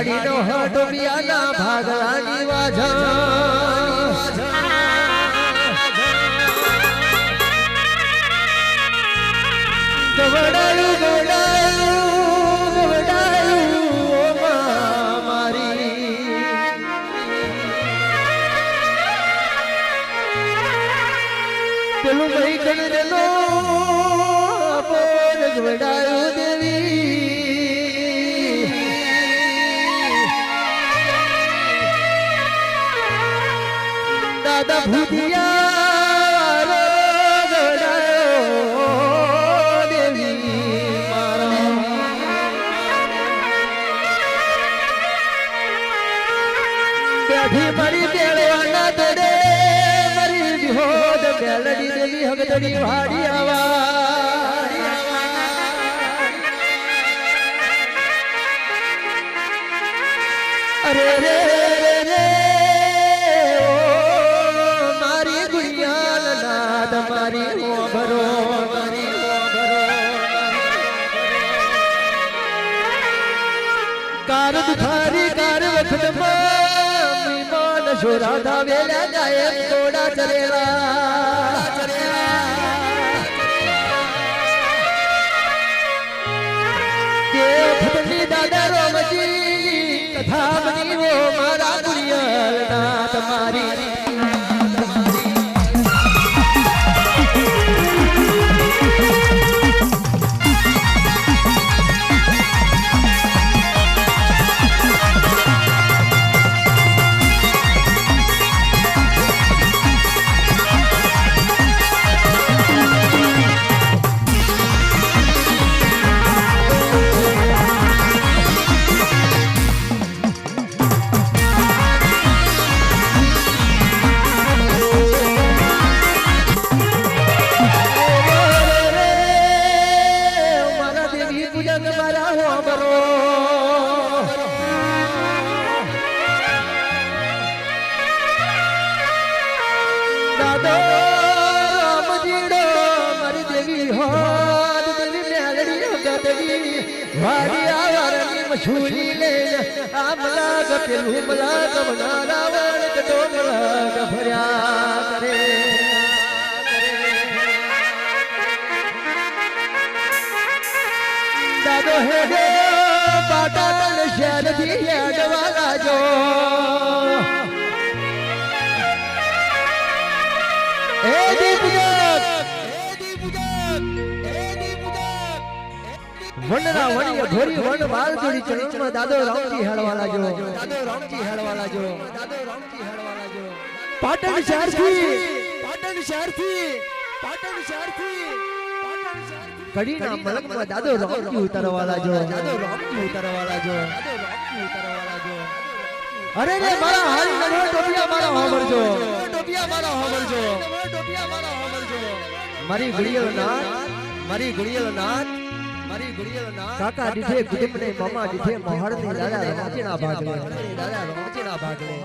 હાડીનો હટોપિયાના ભાગલાની વાજા ગવડાયું ગવડાયું ગવડાયું મારી પેલું ભાઈ કણરેલો બોલ ગવડાયું દેવી દાદા ભૂતિયા મારી બેળવાના દડે મારી વિહોદ બેલડી દેવી હગદડી વાડી આવા અરે રે રે ઓ મારી ગુડિયાલ નાદ મારી ઓભરો મારી ઓભરો કાર દુખારી કાર વખતમાં રાધા વેલા જાય થોડા ચરેલા કે ભટની દાદા રોમજી કથા બની વો મારા ગુડિયાલ ના તમારી મછુરી લે આમલા ગપેલું મલા ગમના રાવણ કટો મલા ભર્યા કરે દાદો હે હે પાટા તન શહેર થી યાદવા લાજો એ દીપજક વનરા વણીય ઘોરી વન વાલ જોડી ચરણમાં દાદો રામજી હેળવાલા જો દાદો રામજી હેળવાલા જો દાદો રામજી હેળવાલા જો પાટણ શહેરથી કડીના મલકમાં દાદો રામજી ઉતરવાલા જો દાદો રામજી ઉતરવાલા જો દાદો રામજી ઉતરવાલા જો અરે રે મારા હારી નવો ટોપિયા મારા હોવરજો ટોપિયા મારા હોવરજો ટોપિયા મારા હોવરજો મારી ગુડિયલ નાથ કાકા દીઠે ગુદમને મામા દીઠે મહાડની દાદા રમચીના ભાગલે દાદા રમચીના ભાગલે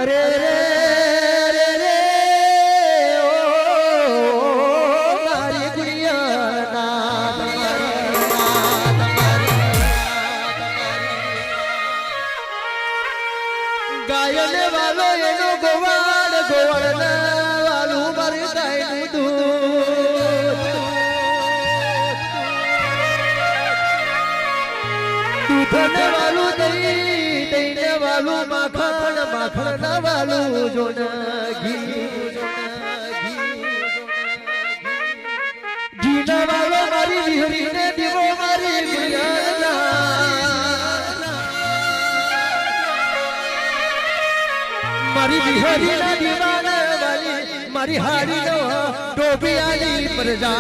અરે રે રે રે ઓ મારી ગુડિયા ગાયન વાલો એનો ગોવાળ વાલું મારી ગાયનું દૂધ વાલું દઈને વાલું માખણ ના વાલું જોન ઘી ના વાલો મારી વિહરી ને દીવો મારી મારી વિહરી ના દીવાના વાલી મારી હારી નો ડોબિયાની પ્રજા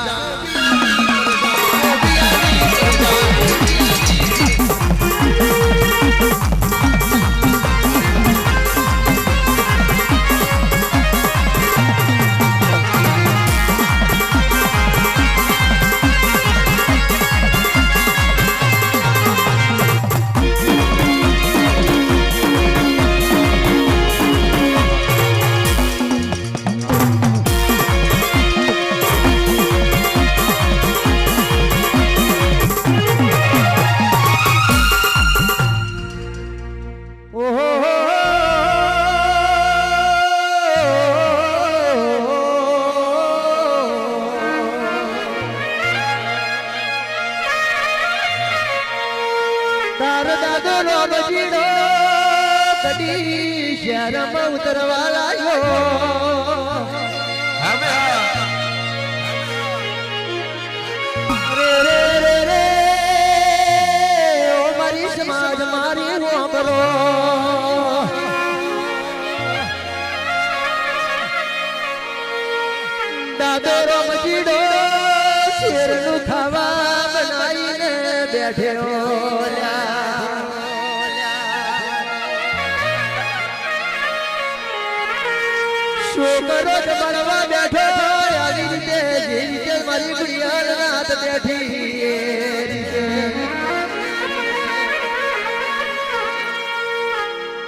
રોમજીડો કડી શહેરમાં ઉતરવા લાગ્યો રે ઓ મારી સમાજ મારી હોબરો દાદો રોમજીડો શેરનું ખાવા બનાવીને બેઠ્યો છોકરો બનવા બેઠો આવી રીતે જે રીતે મારી ગુડિયા રાત બેઠી એ રીતે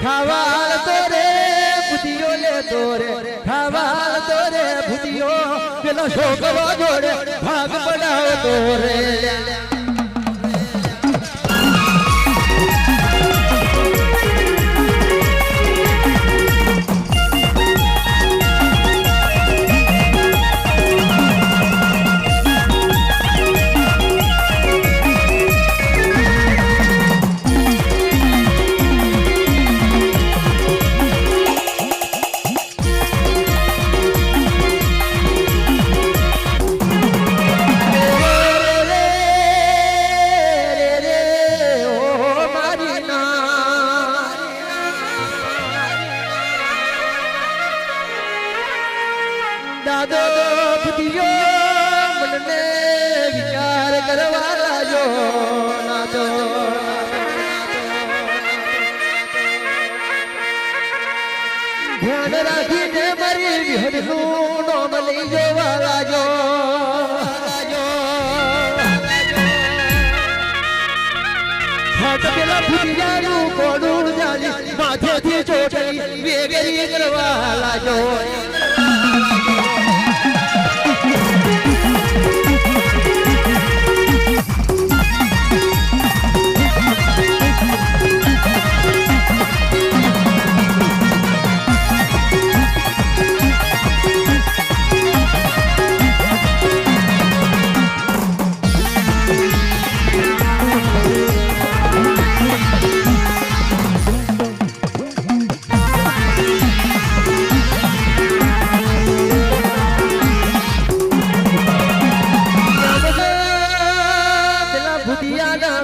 ખાવા તો રે બુદ્ધિઓ લે તો રે ખાવા તો રે બુદ્ધિઓ પેલો છોકરો જોડે ભાગ પડાવ તો રે દાદો બુદ્ધિઓ મનને વિચાર કરવા લાજો નાદો ધ્યાન રાખીને મારી વિહદનું નામ લઈ જવા લાજો પેલા ભૂતિયાનું કોડું જાલી માથેથી ચોટલી વેગરી કરવા લાજો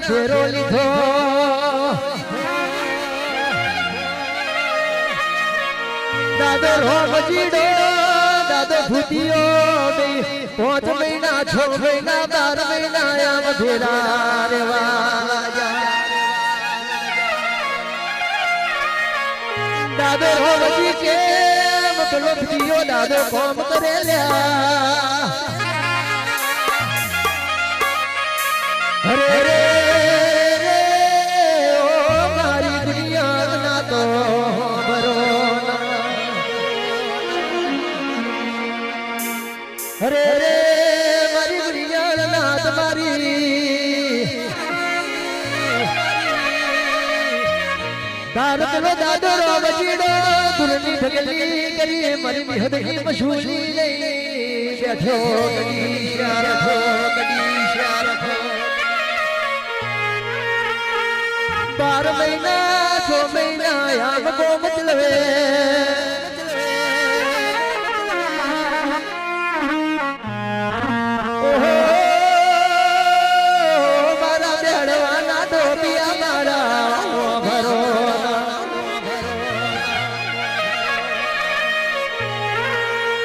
ફેરો લીધો દાદો રોમજીડો દાદો ભૂતિયો 5 મહિના 6 મહિના 12 મહિના આમ ફેરા રેવા દાદો રોમજી કેમ પેલો ભૂતિયો દાદો કોમ કરે લ્યા અરે રે અરે રે મારી ગુડિયા નાથ મારી તાર પેલો દાદો રોમજીડો દુરની ઢગલી કરી મારી વિહદની મશૂલી લઈ બેઠો કડી શારખો 12 મહિના 6 મહિના આમ ગોમ ચલવે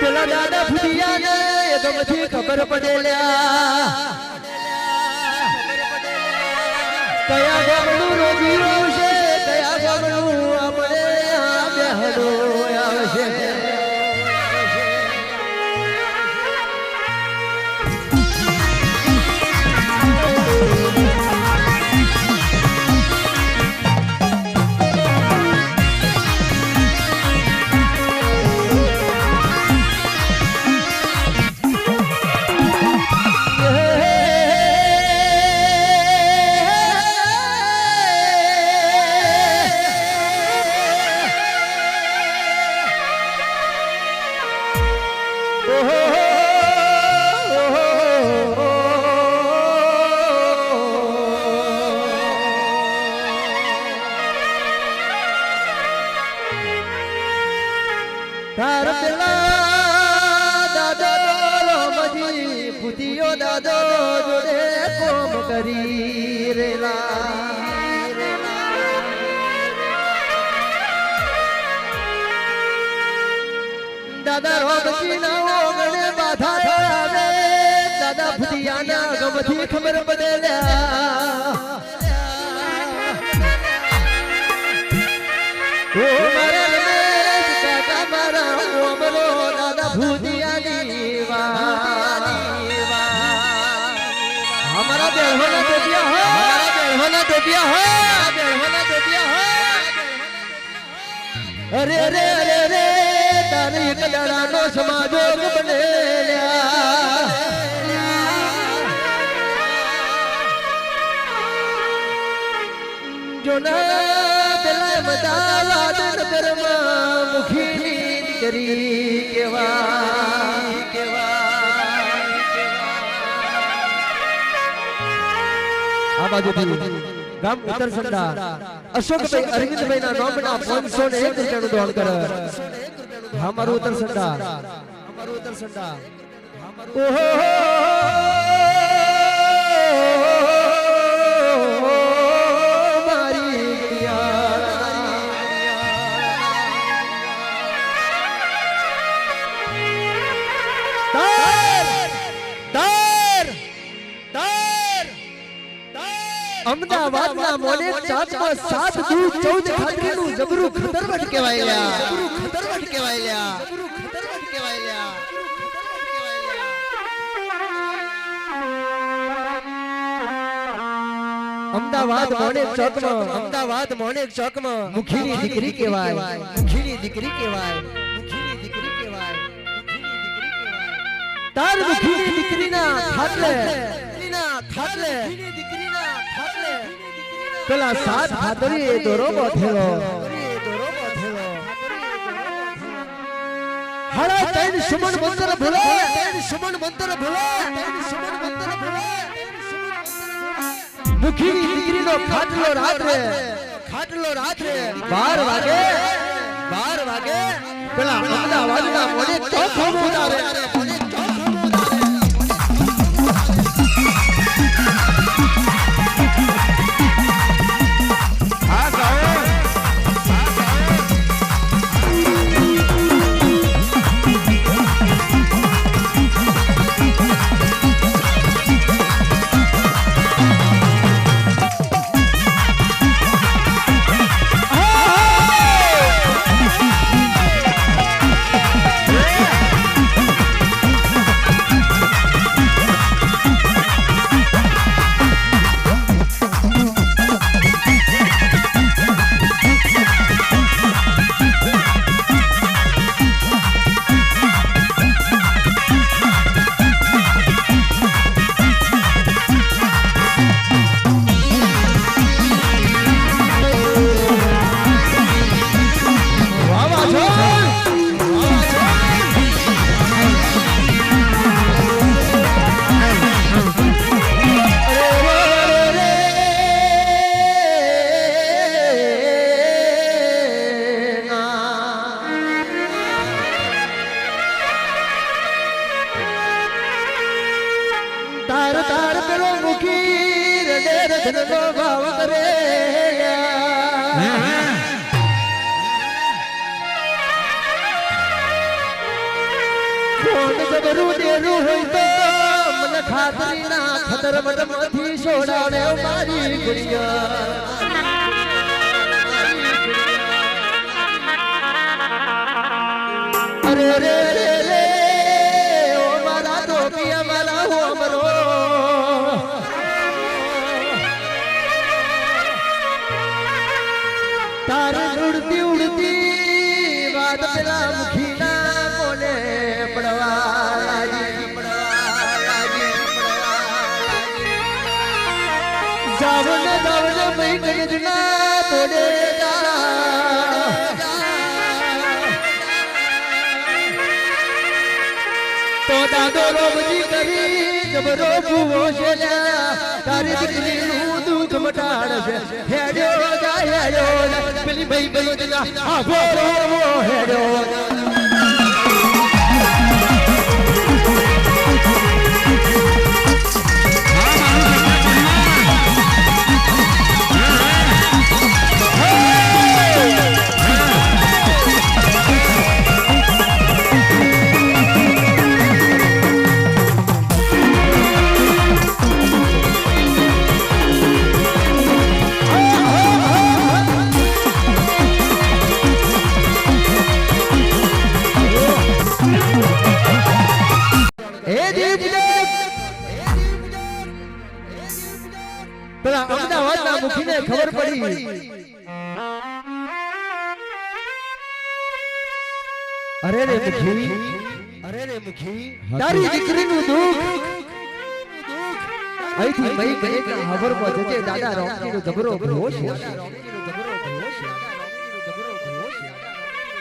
પેલા દાદા ભૂતિયાને એકમથી ખબર પડેલ્યા કયા ગામનું રોજીરો છે કયા ગામનું આપણે આ બેહડો આવશે દાદો જોડે કોમ કરી રેલા દાદા રોમજી ના ઓગણે બાધા આવે દાદા ભુતિયાના ગમથી ખબર બદલ્યા ઓ મારા રમેશ કાકા મારા ઓમરો દાદા ભુતિયાની हमारा बेलवाना टोपिया हो बेलवाना टोपिया हो बेलवाना टोपिया हो अरे अरे अरे अरे तारी कदड़ा नो समाजो बनेल्या जो ना पेला मदावाद नगरमा मुखी કરી કેવા આ બાજુથી ગામ ઉત્તરસંડા અશોકભાઈ અરવિંદભાઈ ના નામના 501 રૂપિયાનું દાન કરે અમારું ઉત્તરસંડા ઓહો મારી અમદાવાદના મોનેક ચાચમાં 7 દૂધ 14 ખાતરીનું જબરું ખતરવટ કહેવાયલા અમદાવાદ મોનેક ચોકમાં મુખીની દીકરી કહેવાય તાર મુખીની દીકરીના ખાટલે પેલા 7 ખાતરી દોરો બોથેલો હળા તૈન સુમન મંત્ર ભૂલે મુખીની દીકરીનો ખાટલો રાત્રે 12 વાગે પેલા અમદાવાદના મોને ચોક બોલાવે તાર પેલો મુખી રડે ભાવ કરે કોણ જબરું દેરું હોય તો મને ખાતરી ના ખતર મતમાંથી છોડાડે મારી ગુડિયા અરે રે રે રે ઓ મારા ટોપિયા મારા હોમરો તારે ઉડતી વાત પેલા મુખીના કોને પડવા લાગી જાવને ભાઈ ગણજના તોડે તો દાદો રોબજી કરી જબરો ભૂવો છે તારી દીકરીનું દુઃખ મટાડશે હેડ્યો જાય પેલી ભાઈ ગણજના આ ભોરો હેડ્યો હે દીપ પેલા અમદાવાદના મુખીને ખબર પડી અરે રે મુખી તારી દીકરીનું દુઃખ અહીંથી મઈ ગઈ કે હવરમાં જજે દાદા રોમજીનો જબરો ઘોષ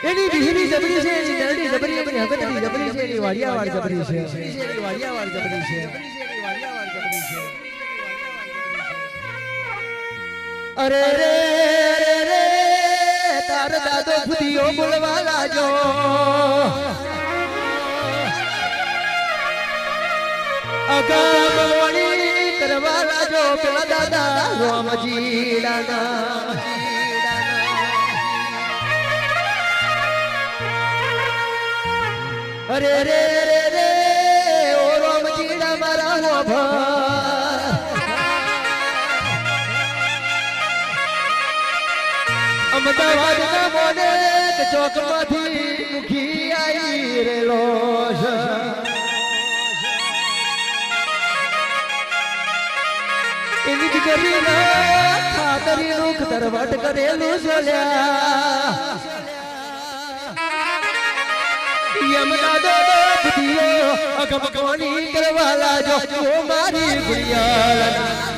એની વિહીરી જબરી છે એની નરડી જબરી એની હગતની જબરી છે એની વાડિયાવાળ જબરી છે અરે રે રે તાર દાદો ખુદીઓ બોલવા લાજો અગમ વણી કરવા લાજો પેલા દાદા રોમજી દાદા અરે રે રે રે ઓ રોમજીડા મારા હોભા અમદાવાદના મોને ચોકમાંથી મુખી આવી રેલો છે એની દીકરીના ખાતરીનું તરવટ કરેલું જોલ્યા યમદાદો બુદ્ધિયો અગમ કોની કરવા લાજો ઓ મારી ગુડિયા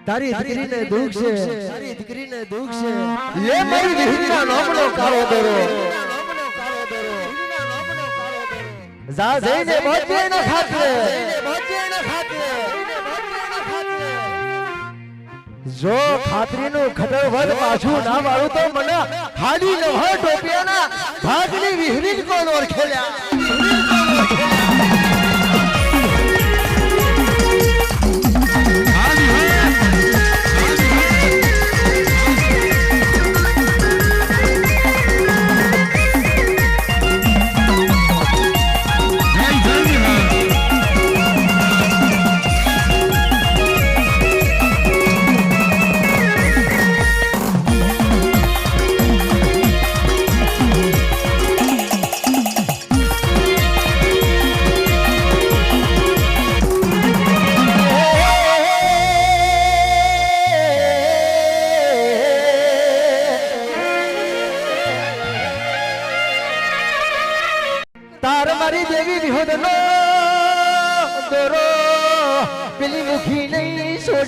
તારી દીકરીને દુઃખ છે લે મારી વિહીના નોમનો કાળો દરો જા જઈને મોજે ન ખાતે જો ખાતરીનું ખટર વધ પાછું ના વાળું તો મને હાડી નવા ટોપિયાના ભાગની વિહીરી કોણ ઓળખેલ્યા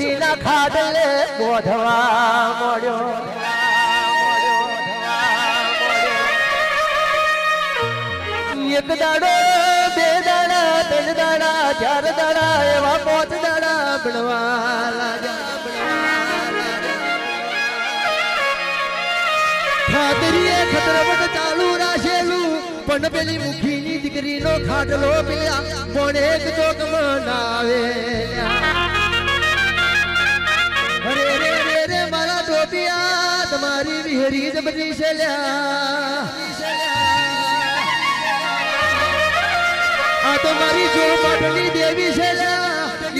દીકરીના ખાડલે બોધવા મળ્યો એક દાડો બે દાડા ત્રણ દાડા ચાર દાડા એવા 5 દાડા બનવા લાગ્યા ખાતરીએ ખતરવટ ચાલુ રાખેલું પણ પેલી મુખીની દીકરીનો ખાટલો પેલા બોણેક તો કમનાવે અરે રે રે રે મારા ટોપિયા તમારી વિહરી જબરી છે લ્યા આ તો મારી જો પાટલી દેવી છે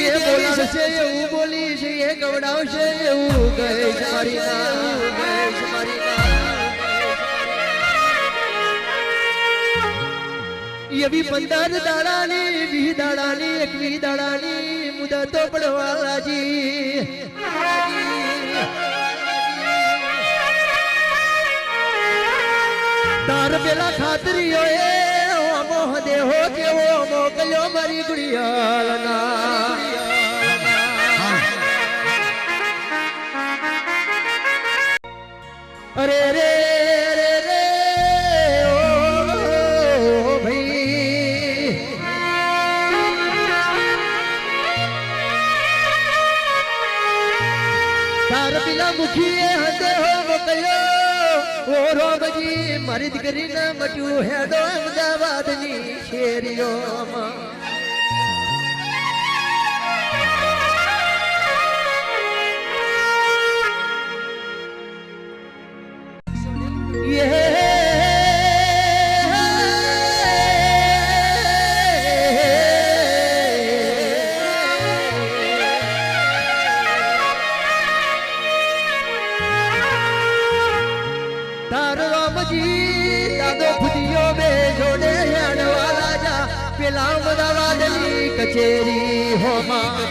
એ બોલાવશે એવું બોલીશ એ ગવડાવશે એવું કહીશ મારી એવી 15 દાડાની 20 દાડાની 21 દાડાની મુદતો પડવા લાગી તાર પેલા ખાતરીઓ એ મોહ દેહો કેવો મોકલ્યો મારી ગુડિયાલના અરે રે રે રે ઓ ભાઈ તાર પેલા મુખીએ હદે હો મોકલ્યો ઓ રોમજી મારી દીકરીને મટ્યું હેડો અમદાવાદની શેરીઓમાં પેલા અમદાવાદની કચેરી હોમાં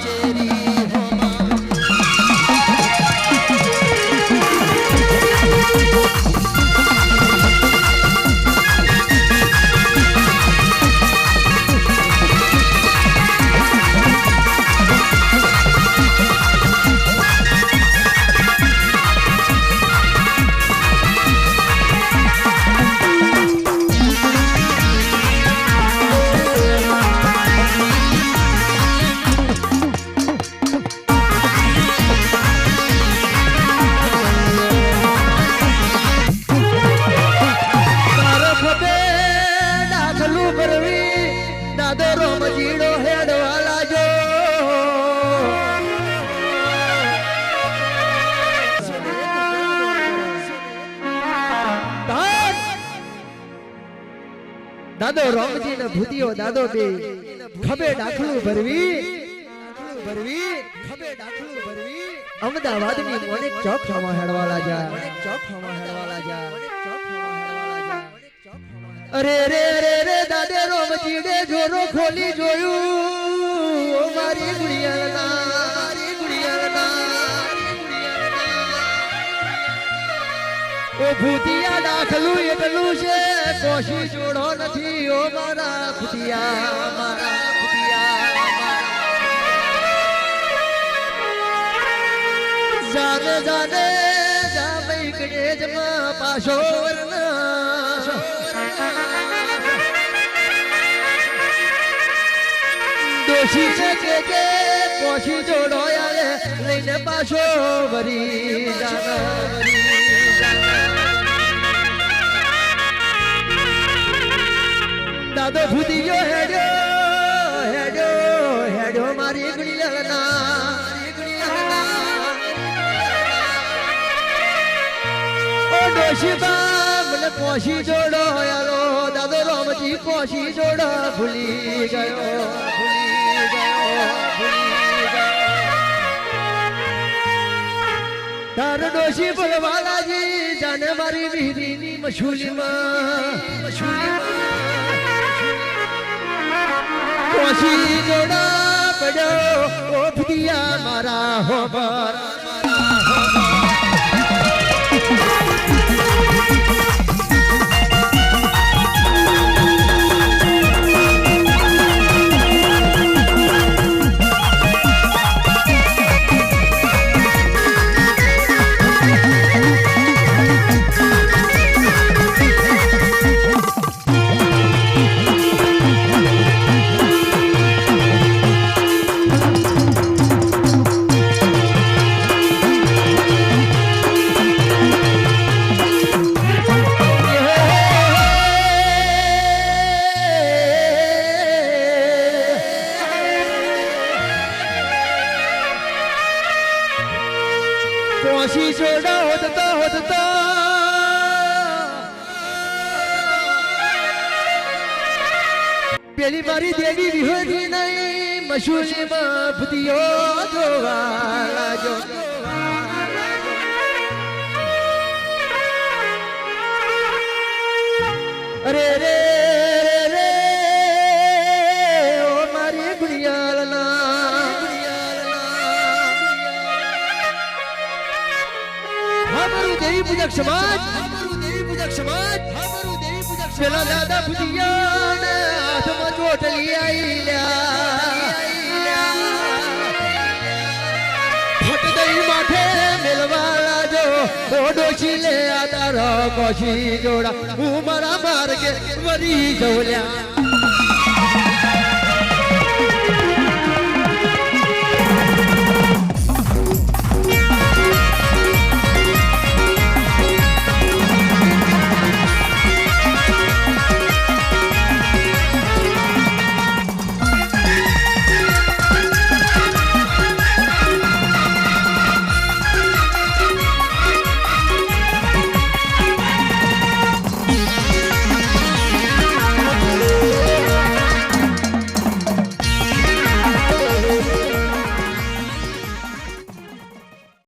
દાદો રોમજી ને ભૂતિયો દાદો બે ખભે ડાખલું ભરવી અમદાવાદ ની અનેક ચોક ખાવા હેડવા લાગ્યા અરે રે રે રે દાદે રોમજી ને જોરો ખોલી જોયું ઓ મારી ગુડિયાલના ઓ ભૂતિયા ડાખલું એટલું છે કોશી જોડો નથી ઓ મારા ભૂતિયા જાને જાને જામઈ ગણેજમાં પાછો દોષી છે કે કોશી જોડો યારે લઈને પાછો વરી દાદો ભૂતિયો હેડ્યો મારી ગુડિયાલના ઓ ડોશીબા મને કોશી જોડો યારો દાદો રોમજી કોશી જોડો ભૂલી ગયો તાર ડોશી બોલવાલાજી જાને મારી વીરીની મશૂલીમાં કોશી જોડા પડ્યો ઓ ભૂતિયા મારા હોબર પોસી છોડા હોતતા હોતતા પેલી મારી દેવી વિહોરી નહીં મશૂલીમાં ભૂતિયો જોવા લાજો અરે રે રે ઓ મારી ગુડિયાલના અમારું દેવી પૂજક સમાજ પેલા દાદા ભૂતિયાને હાથમાં ચોટલી આઈલ્યા ફટદઈ માથે મેલવા લાજો ઓ ડોશી લે આ તારો કોશી જોડા હું મારા માર્ગે વરી જવલ્યા